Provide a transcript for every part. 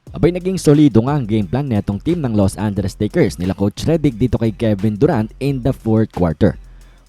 Abay naging solido nga ang game plan netong team ng Los Angeles Lakers nila Coach Redick dito kay Kevin Durant in the fourth quarter.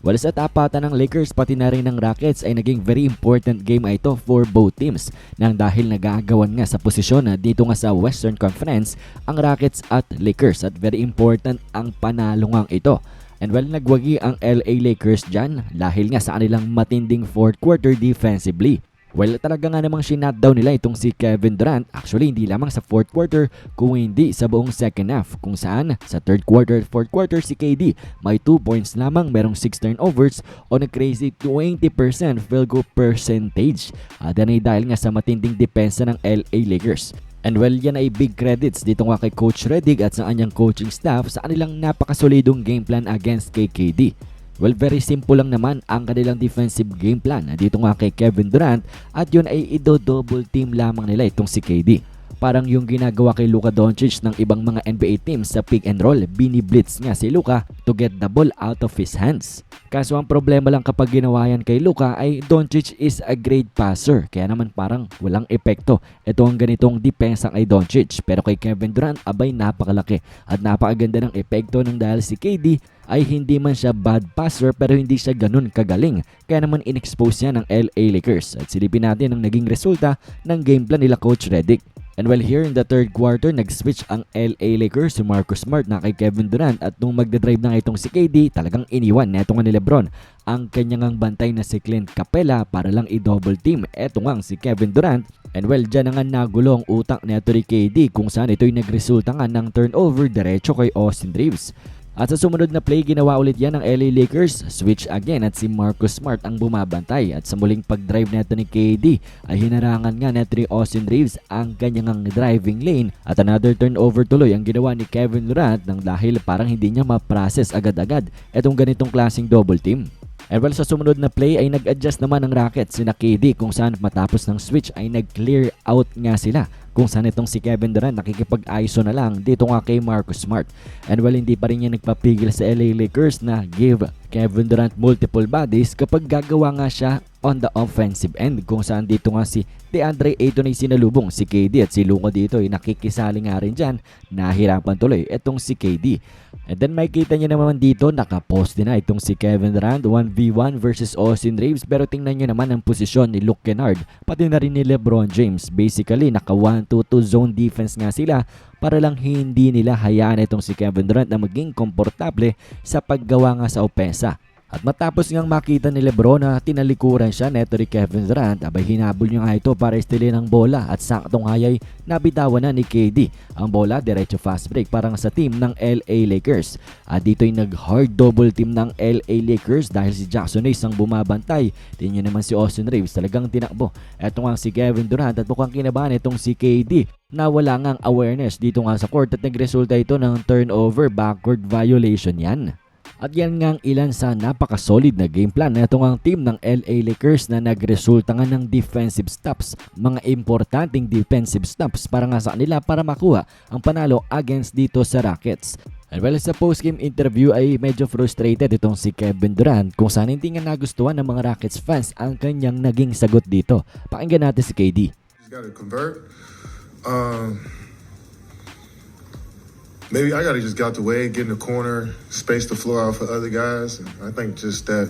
Well, sa tapatan ng Lakers pati na rin ng Rockets ay naging very important game ito for both teams nang dahil nagagawan nga sa posisyon na dito nga sa Western Conference ang Rockets at Lakers at very important ang panalo nga ito. And well, nagwagi ang LA Lakers dyan dahil nga sa kanilang matinding fourth quarter defensively. Well, talaga nga namang shinutdown nila itong si Kevin Durant. Actually, hindi lamang sa fourth quarter kung hindi sa buong second half. Kung saan sa third quarter at fourth quarter si KD may 2 points lamang, merong 6 turnovers on a crazy 20% field goal percentage. Yan ay dahil nga sa matinding depensa ng LA Lakers. And well, yan ay big credits dito nga kay Coach Redick at sa kanyang coaching staff sa kanilang napakasolidong game plan against kay KD. Well, very simple lang naman ang kanilang defensive game plan dito nga kay Kevin Durant at yun ay ido-double team lamang nila itong si KD. Parang yung ginagawa kay Luka Doncic ng ibang mga NBA teams sa pick and roll, bini-blitz nga si Luka to get the ball out of his hands. Kaso ang problema lang kapag ginawa yan kay Luka ay Doncic is a great passer, kaya naman parang walang epekto ito ang ganitong depensa kay Doncic. Pero kay Kevin Durant abay napakalaki at napakaganda ng epekto ng dahil si KD ay hindi man siya bad passer pero hindi siya ganun kagaling. Kaya naman in-expose niya ng LA Lakers at silipin natin ang naging resulta ng game plan nila Coach Redick. And well, here in the third quarter, nag-switch ang LA Lakers si Marcus Smart na kay Kevin Durant at nung magdadrive na itong si KD, talagang iniwan neto nga ni Lebron ang kanyang bantay na si Clint Capela para lang i-double team eto nga si Kevin Durant. And well, dyan nga nagulo ang utak neto ni KD kung saan ito'y nagresulta nga ng turnover diretso kay Austin Reeves. At sa sumunod na play, ginawa ulit yan ng LA Lakers. Switch again at si Marcus Smart ang bumabantay. At sa muling pag-drive neto ni KD ay hinarangan nga neto ni Austin Reeves ang kanyang driving lane. At another turnover tuloy ang ginawa ni Kevin Durant nang dahil parang hindi niya ma-process agad-agad itong ganitong klaseng double team. And well, sa sumunod na play ay nag-adjust naman ng Rockets sina KD kung saan matapos ng switch ay nag-clear out nga sila kung saan itong si Kevin Durant nakikipag-ISO na lang dito nga kay Marcus Smart. And well, hindi pa rin niya nagpapigil sa LA Lakers na give Kevin Durant multiple bodies kapag gagawa nga siya on the offensive end kung saan dito nga si DeAndre Ayton ay sinalubong si KD at si Luka dito ay nakikisali nga rin dyan. Nahirapan tuloy itong si KD. And then makikita niyo naman dito nakapost din na itong si Kevin Durant 1v1 versus Austin Reeves pero tingnan niyo naman ang posisyon ni Luke Kennard pati na rin ni LeBron James. Basically naka 1-2-2 zone defense nga sila para lang hindi nila hayaan itong si Kevin Durant na maging komportable sa paggawa nga sa opensa. At matapos ngang makita ni Lebron na tinalikuran siya neto ni Kevin Durant, abay hinabol niya nga ito para istilin ang bola at saktong hayay nabitawan na ni KD ang bola diretso fast break para sa team ng LA Lakers. At dito'y nag-hard double team ng LA Lakers dahil si Jackson Hayes ang bumabantay. Tingnan naman si Austin Reeves talagang tinakbo. Eto nga si Kevin Durant at mukhang kinabahan itong si KD na wala ngang awareness dito nga sa court at nagresulta ito ng turnover, backward violation yan. At yan nga ang ilan sa napaka-solid na game plan na itong ang team ng LA Lakers na nagresulta nga ng defensive stops, mga importanteng defensive stops para nga sa kanila para makuha ang panalo against dito sa Rockets. And well, sa post-game interview ay medyo frustrated itong si Kevin Durant kung saan hindi nga nagustuhan ng mga Rockets fans ang kanyang naging sagot dito. Pakinggan natin si KD. He's got to convert. Maybe I got to just get out the way, get in the corner, space the floor out for other guys. And I think just that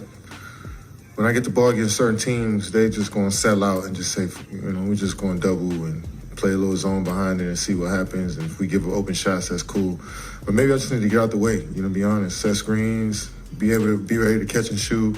when I get the ball against certain teams, they just going to settle out and just say, we're just going to double and play a little zone behind it and see what happens. And if we give open shots, that's cool. But maybe I just need to get out the way, be honest, set screens, be ready to catch and shoot,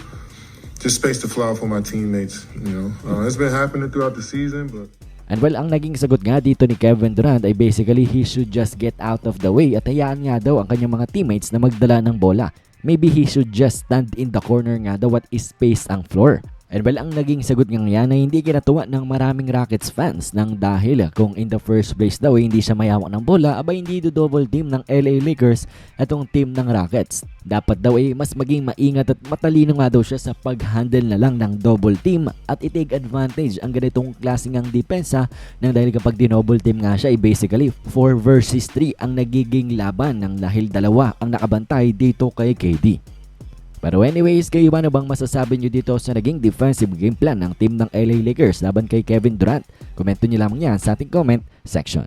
just space the floor out for my teammates. It's been happening throughout the season, but... And well, ang naging sagot nga dito ni Kevin Durant ay basically he should just get out of the way at hayaan nga daw ang kanyang mga teammates na magdala ng bola. Maybe he should just stand in the corner nga daw at space ang floor. And well, ang naging sagot nga yan ay hindi kinatuwa ng maraming Rockets fans nang dahil kung in the first place daw hindi siya mayawak ng bola, abay hindi do double team ng LA Lakers itong team ng Rockets. Dapat daw ay mas maging maingat at matalino nga daw siya sa pag-handle na lang ng double team at i-take advantage ang ganitong klaseng ang depensa nang dahil kapag di-double team nga siya ay basically 4 versus 3 ang nagiging laban nang dahil dalawa ang nakabantay dito kay KD. Pero anyways, kayo ano bang masasabi nyo dito sa naging defensive game plan ng team ng LA Lakers laban kay Kevin Durant? Komento nyo lamang yan sa ating comment section.